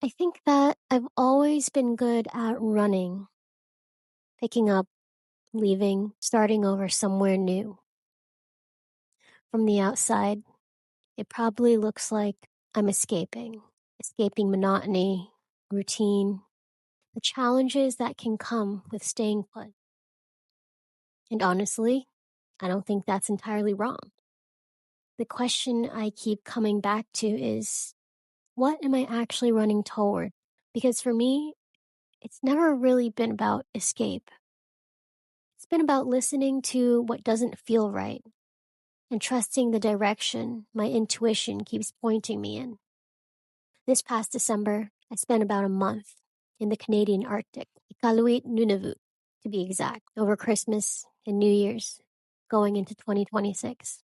I think that I've always been good at running, picking up, leaving, starting over somewhere new. From the outside, it probably looks like I'm escaping monotony, routine, the challenges that can come with staying put. And honestly, I don't think that's entirely wrong. The question I keep coming back to is, what am I actually running toward? Because for me, it's never really been about escape. It's been about listening to what doesn't feel right and trusting the direction my intuition keeps pointing me in. This past December, I spent about a month in the Canadian Arctic, Iqaluit, Nunavut, to be exact, over Christmas and New Year's, going into 2026.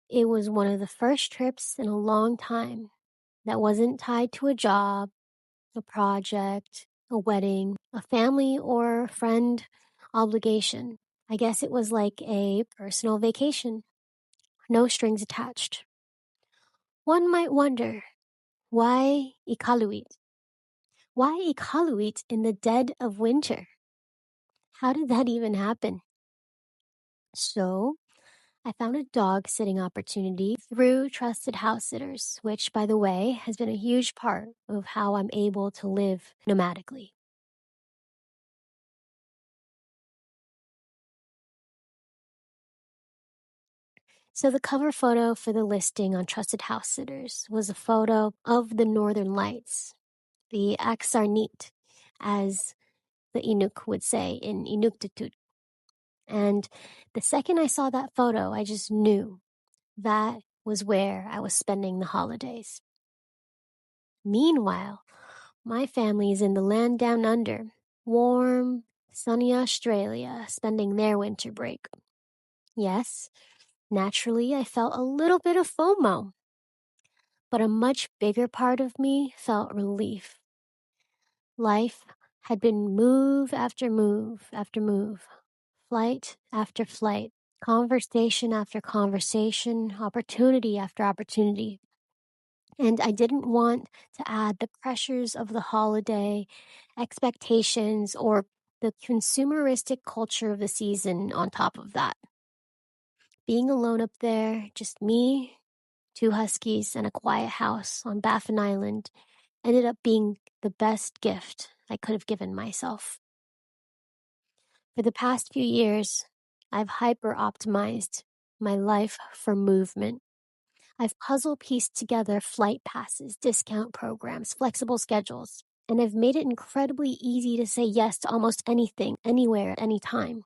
It was one of the first trips in a long time that wasn't tied to a job, a project, a wedding, a family or friend obligation. I guess it was like a personal vacation, no strings attached. One might wonder, why Iqaluit? Why Iqaluit in the dead of winter? How did that even happen? So, I found a dog sitting opportunity through trusted house sitters, which, by the way, has been a huge part of how I'm able to live nomadically. So, the cover photo for the listing on Trusted House Sitters was a photo of the Northern Lights, the Aksarnit, as the Inuk would say in Inuktitut. And the second I saw that photo, I just knew that was where I was spending the holidays. Meanwhile, my family is in the land down under, warm, sunny Australia, spending their winter break. Yes, naturally, I felt a little bit of FOMO, but a much bigger part of me felt relief. Life had been move after move after move, flight after flight, conversation after conversation, opportunity after opportunity. And I didn't want to add the pressures of the holiday, expectations, or the consumeristic culture of the season on top of that. Being alone up there, just me, two huskies, and a quiet house on Baffin Island ended up being the best gift I could have given myself. For the past few years, I've hyper optimized my life for movement. I've puzzle pieced together flight passes, discount programs, flexible schedules, and I've made it incredibly easy to say yes to almost anything, anywhere, at any time.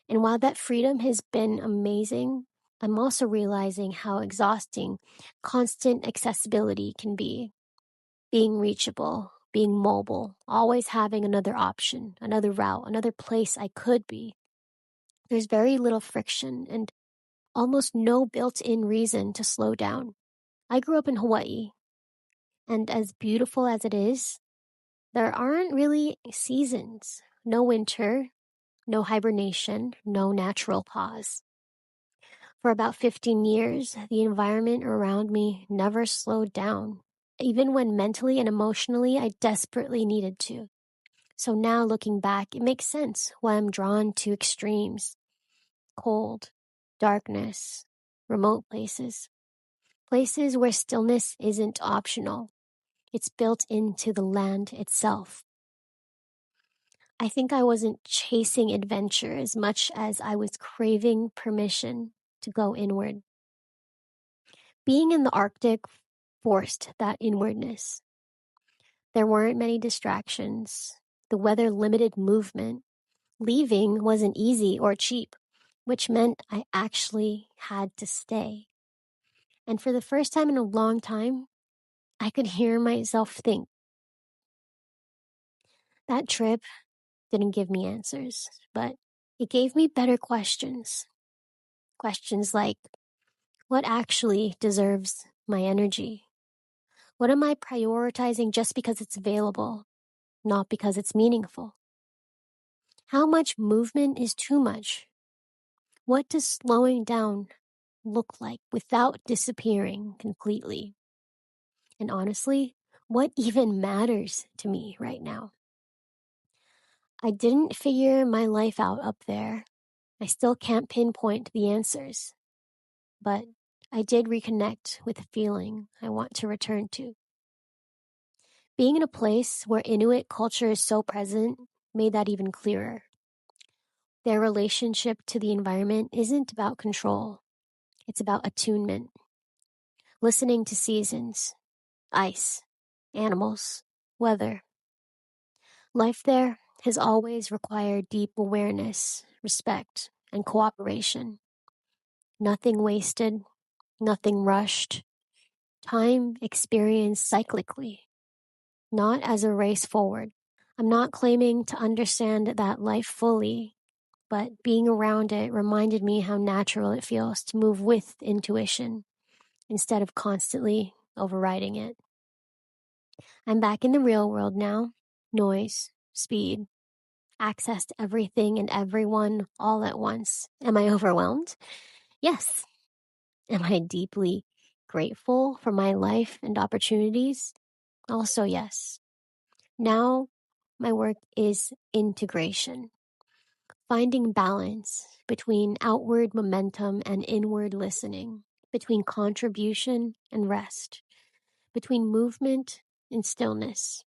And while that freedom has been amazing, I'm also realizing how exhausting constant accessibility can be. Being reachable, being mobile, always having another option, another route, another place I could be. There's very little friction and almost no built-in reason to slow down. I grew up in Hawaii, and as beautiful as it is, there aren't really seasons. No winter, no hibernation, no natural pause. For about 15 years, the environment around me never slowed down, even when mentally and emotionally I desperately needed to. So now looking back, it makes sense why I'm drawn to extremes. Cold, darkness, remote places. Places where stillness isn't optional. It's built into the land itself. I think I wasn't chasing adventure as much as I was craving permission to go inward. Being in the Arctic forced that inwardness. There weren't many distractions. The weather limited movement. Leaving wasn't easy or cheap, which meant I actually had to stay. And for the first time in a long time, I could hear myself think. That trip didn't give me answers, but it gave me better questions. Questions like, what actually deserves my energy? What am I prioritizing just because it's available, not because it's meaningful? How much movement is too much? What does slowing down look like without disappearing completely? And honestly, What even matters to me right now? I didn't figure my life out up there. I still can't pinpoint the answers, but I did reconnect with a feeling I want to return to. Being in a place where Inuit culture is so present made that even clearer. Their relationship to the environment isn't about control, it's about attunement, listening to seasons, ice, animals, weather. Life there has always required deep awareness, respect, and cooperation. Nothing wasted, nothing rushed. Time experienced cyclically, not as a race forward. I'm not claiming to understand that life fully, but being around it reminded me how natural it feels to move with intuition instead of constantly overriding it. I'm back in the real world now. Noise, speed, access to everything and everyone all at once. Am I overwhelmed? Yes. Am I deeply grateful for my life and opportunities? Also, yes. Now, my work is integration, finding balance between outward momentum and inward listening, between contribution and rest, between movement and stillness.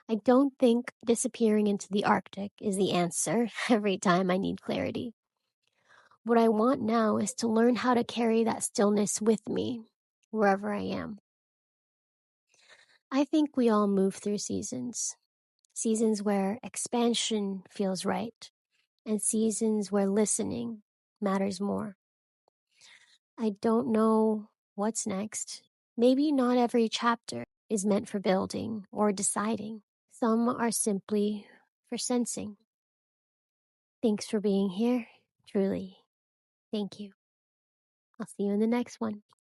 I don't think disappearing into the Arctic is the answer every time I need clarity. What I want now is to learn how to carry that stillness with me wherever I am. I think we all move through seasons where expansion feels right, and seasons where listening matters more. I don't know what's next. Maybe not every chapter is meant for building or deciding. Some are simply for sensing. Thanks for being here. Truly. Thank you. I'll see you in the next one.